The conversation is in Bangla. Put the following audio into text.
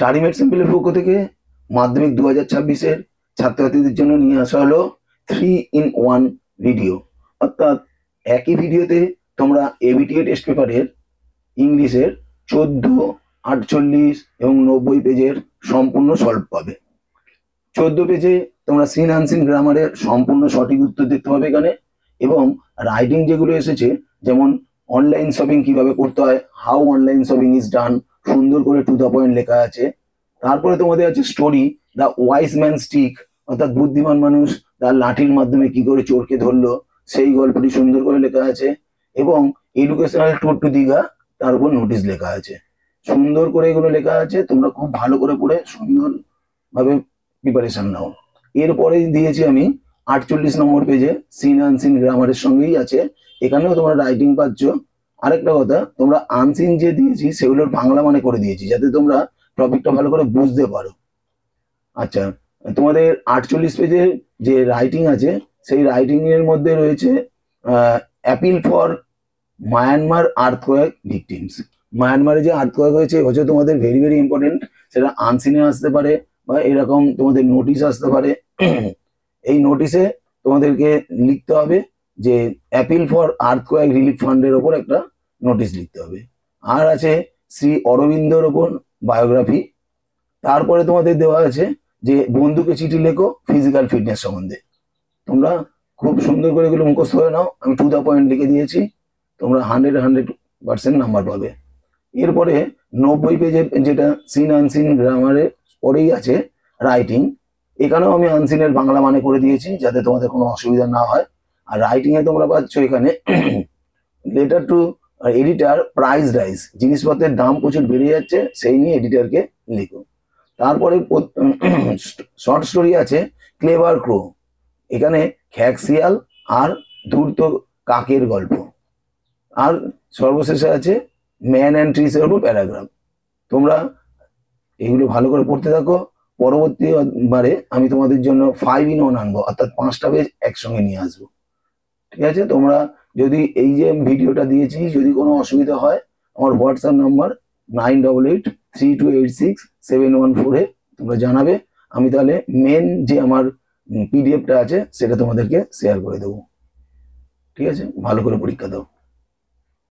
স্টাডি মেড সিম্পলের পক্ষ থেকে মাধ্যমিক 2026-এর ছাত্রছাত্রীদের জন্য নিয়ে আসা হলো 3-in-1 ভিডিও। অর্থাৎ একই ভিডিওতে তোমরা এবিটিএ টেস্ট পেপারের ইংলিশের 14, 48 এবং 90 পেজের সম্পূর্ণ সলভ পাবে। 14 পেজে তোমরা সিন আনসিন গ্রামারের সম্পূর্ণ সঠিক উত্তর দেখতে পাবে এখানে, এবং রাইটিং যেগুলো এসেছে, যেমন অনলাইন শপিং কিভাবে করতে হয়, how online shopping is done, সুন্দর করে টু দ্য পয়েন্ট লেখা আছে। তারপরে তোমাদের আছে story, the wise man stick, অর্থাৎ বুদ্ধিমান মানুষ তার লাঠির মাধ্যমে কি করে চোরকে ধরলো, সেই গল্পটি সুন্দর করে লেখা আছে। এবং এডুকেশনাল ট্যুর টু দীঘা, তার উপর নোটিশ লেখা আছে। সুন্দর করে এগুলো লেখা আছে, তোমরা খুব ভালো করে পড়ে সুন্দর ভাবে প্রিপারেশন নাও। এরপরে দিয়েছি আমি 48 নম্বর পেজে সিন আনসিন গ্রামারের সঙ্গেই আছে, এখানেও তোমরা রাইটিং পাচ্ছ। আরেকটা কথা, তোমরা আনসিন যে দিয়েছি সেগুলোর বাংলা মানে করে দিয়েছি, যাতে তোমরা টপিকটা ভালো করে বুঝতে পারো। আচ্ছা, তোমাদের 48 পেজের যে রাইটিং আছে, সেই রাইটিং এর মধ্যে রয়েছে appeal for Myanmar earthquake victims. মায়ানমারে যে আর্থকোয়েক হয়েছে হচ্ছে তোমাদের ভেরি ভেরি ইম্পর্টেন্ট, সেটা আনসিনে আসতে পারে বা এরকম তোমাদের নোটিশ আসতে পারে। এই নোটিশে তোমাদেরকে লিখতে হবে যে অ্যাপিল ফর আর্থকোয়েক রিলিফ ফান্ডের ওপর একটা নোটিশ লিখতে হবে। আর আছে শ্রী অরবিন্দর ওপর বায়োগ্রাফি। তারপরে তোমাদের দেওয়া আছে যে বন্ধুকে চিঠি লেখো ফিজিক্যাল ফিটনেস সম্বন্ধে। তোমরা খুব সুন্দর করে এগুলো মুখস্থ করে নাও, আমি টু দ্য পয়েন্ট লিখে দিয়েছি, তোমরা 100% নাম্বার পাবে। এরপরে 90 পেজের যেটা সিন আনসিন গ্রামারের পরেই আছে রাইটিং, এখানেও আমি আনসিনের বাংলা মানে করে দিয়েছি যাতে তোমাদের কোনো অসুবিধা না হয়। আর রাইটিং এ তোমরা পাচ্ছ এখানে letter to editor price rise, জিনিসপত্রের দাম প্রচুর বেড়ে যাচ্ছে, সেই নিয়ে এডিটারকে লিখো। তারপরে শর্ট স্টোরি আছে ক্লেভার ক্রো, এখানে খ্যাকশিয়াল আর ধূর্ত কাকের গল্প। আর সর্বশেষে আছে ম্যান অ্যান্ড ট্রিস এর উপর প্যারাগ্রাফ। তোমরা এগুলো ভালো করে পড়তে থাকো, পরবর্তী বারে আমি তোমাদের জন্য 5-in-1 আনবো, অর্থাৎ 5টা পেজ একসঙ্গে নিয়ে আসবো। ঠিক আছে, তোমরা যদি এই যে ভিডিওটা দিয়েছি যদি কোনো অসুবিধা হয়, আমার হোয়াটসঅ্যাপ নাম্বার 9882867114 তোমরা জানাবে, আমি তাহলে মেন যে আমার পিডিএফটা আছে সেটা তোমাদেরকে শেয়ার করে দেবো। ঠিক আছে, ভালো করে পরীক্ষা দাও।